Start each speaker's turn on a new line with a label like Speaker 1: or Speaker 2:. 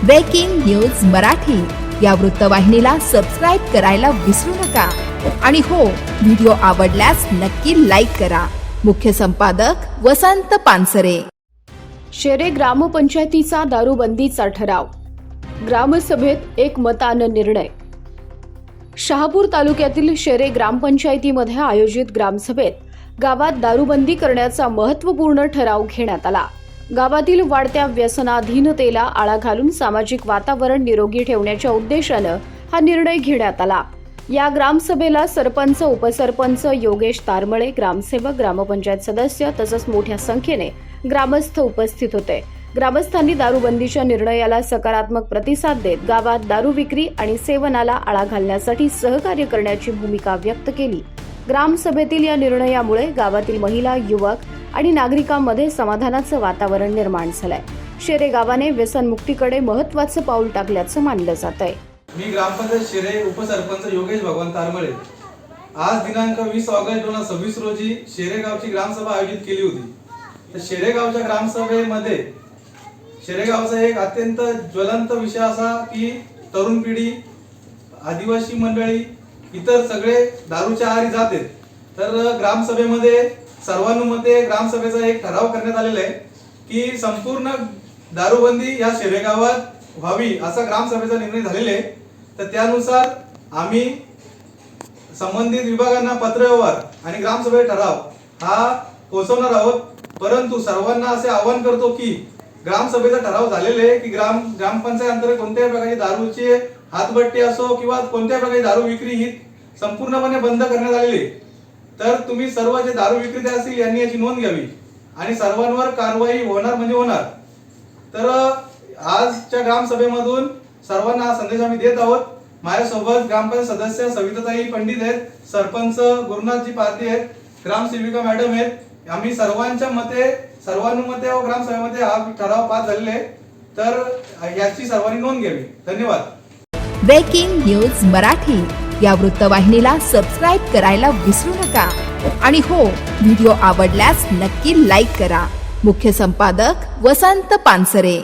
Speaker 1: Breaking news Marathi या वृत्तवाहिनीला subscribe करायला विसरू नका आणि हो, व्हिडिओ आवडल्यास नक्की लाईक करा। मुख्य संपादक वसंत पानसरे।
Speaker 2: शेरे ग्रामपंचायतीचा दारूबंदीचा ठराव, ग्रामसभेत एकमतानं निर्णय। शहापूर तालुक्यातील शेरे ग्रामपंचायतीमध्ये आयोजित ग्रामसभेत गावात दारूबंदी करण्याचा महत्त्वपूर्ण ठराव घेण्यात आला। गावातील वाढत्या व्यसनाधीनतेला आळा घालून सामाजिक वातावरण निरोगी ठेवण्याच्या उद्देशानं हा निर्णय घेण्यात आला। या ग्रामसभेला सरपंच, उपसरपंच, योगेश तारमळे, ग्रामसेवक, ग्रामपंचायत सदस्य तसंच मोठ्या संख्येने ग्रामस्थ उपस्थित होते। ग्रामस्थांनी दारूबंदीच्या निर्णयाला सकारात्मक प्रतिसाद देत गावात दारू विक्री आणि सेवनाला आळा घालण्यासाठी सहकार्य करण्याची भूमिका व्यक्त केली। ग्रामसभेतील या निर्णयामुळे गावातील महिला, युवक आणि नागरिकांमध्ये समाधानाचं वातावरण निर्माण झालंय। शेरे गावाने व्यसनमुक्तीकडे महत्त्वाचं पाऊल टाकल्याचं मानलं जातंय।
Speaker 3: मी ग्रामपंचायत शेरे उपसरपंच योगेश भगवान तारमळे आज दिनांक 20 ऑगस्ट 2026 रोजी शेरेगावची ग्रामसभा आयोजित केली होती। तर शेरेगावच्या ग्रामसभेमध्ये शेरेगावचा एक अत्यंत ज्वलंत विषय असा की तरुण पिढी, आदिवासी मंडळी, इतर सगळे दारूच्या आहारी जाते। तर ग्रामसभेमध्ये सर्वानुमते ग्रामसभेचा एक ठराव करण्यात आलेला आहे की संपूर्ण दारूबंदी या शेरेगावात व्हावी असा ग्रामसभेचा निर्णय झालेला आहे। तर त्यानुसार आम्ही संबंधित विभागांना पत्रव्यवहार आणि ग्रामसभेत ठराव हा पोहोचवणार आहोत। परंतु सर्वांना असे आवाहन करतो की ग्रामसभेचा ठराव झालेला आहे की ग्रामपंचायत अंतर्गत कोणत्याही प्रकारची दारूची हातभट्टी असो किंवा कोणत्याही प्रकारची दारू विक्री ही संपूर्णपणे बंद करण्यात आलेली आहे। तर तुम्ही सर्व जे दारू विक्रेते असतील यांनी याची नोंद घ्यावी आणि सर्वांवर कारवाई होणार म्हणजे होणार। तर आजच्या ग्रामसभेमधून सर्वांना हा संदेश आम्ही देत आहोत। माझ्यासोबत ग्रामपंचायत सदस्य सविताताई पंडित आहेत, सरपंच गुरुनाथजी पारधी आहेत, ग्रामसेविका मॅडम आहेत। आम्ही सर्वांच्या मते सर्वानुमते व ग्रामसभेमध्ये हा ठराव पास झालेला आहे। तर याची सर्वांनी नोंद घ्यावी। धन्यवाद।
Speaker 1: ब्रेकिंग न्यूज मराठी या वृत्तवाहिनीला सबस्क्राईब करायला विसरू नका आणि हो, व्हिडिओ आवडल्यास नक्की लाईक करा। मुख्य संपादक वसंत पानसरे।